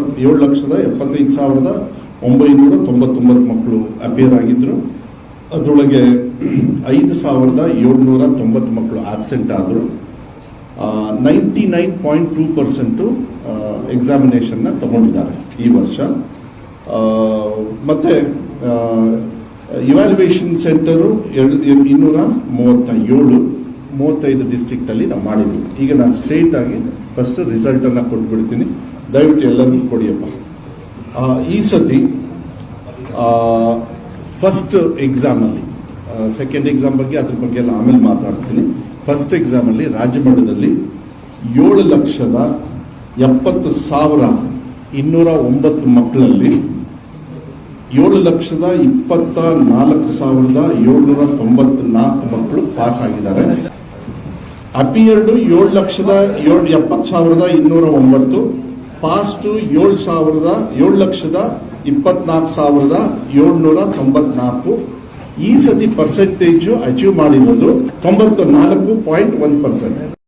7,75,999 ಮಕ್ಕಳು ಅಪಿಯರ್ ಆಗಿದ್ರು. ಅದರೊಳಗೆ 5,790 ಮಕ್ಕಳು ಆಬ್ಸೆಂಟ್ ಆದರು. 99.2% ಎಕ್ಸಾಮಿನೇಷನ್ನ ತಗೊಂಡಿದ್ದಾರೆ ಈ ವರ್ಷ. ಮತ್ತೆ ಇವ್ಯಾಲ್ಯೂಯೇಷನ್ ಸೆಂಟರು 235 ಡಿಸ್ಟ್ರಿಕ್ಟ್ ಅಲ್ಲಿ ನಾವು ಮಾಡಿದ್ವಿ. ಈಗ ನಾನು ಸ್ಟ್ರೇಟ್ ಆಗಿ ಫಸ್ಟ್ ರಿಸಲ್ಟ್ ಅನ್ನ ಕೊಟ್ಬಿಡ್ತೀನಿ, ದಯವಿಟ್ಟು ಎಲ್ಲರೂ ಕೊಡಿಯಪ್ಪ. ಈ ಸತಿ ಫಸ್ಟ್ ಎಕ್ಸಾಮ್ ಅಲ್ಲಿ, ಸೆಕೆಂಡ್ ಎಕ್ಸಾಮ್ ಬಗ್ಗೆ ಅದ್ರ ಬಗ್ಗೆ ಎಲ್ಲ ಆಮೇಲೆ ಮಾತಾಡ್ತೀನಿ. ಫಸ್ಟ್ ಎಕ್ಸಾಮ್ ಅಲ್ಲಿ ರಾಜ್ಯ ಮಟ್ಟದಲ್ಲಿ 7,70,209 ಮಕ್ಕಳಲ್ಲಿ 7,24,794 ಮಕ್ಕಳು ಪಾಸ್ ಆಗಿದ್ದಾರೆ. Appeared 7,70,209, past 7,24,794. ಈ ಸತಿ ಪರ್ಸೆಂಟೇಜ್ ಅಚೀವ್ ಮಾಡಿರೋದು 94.1%.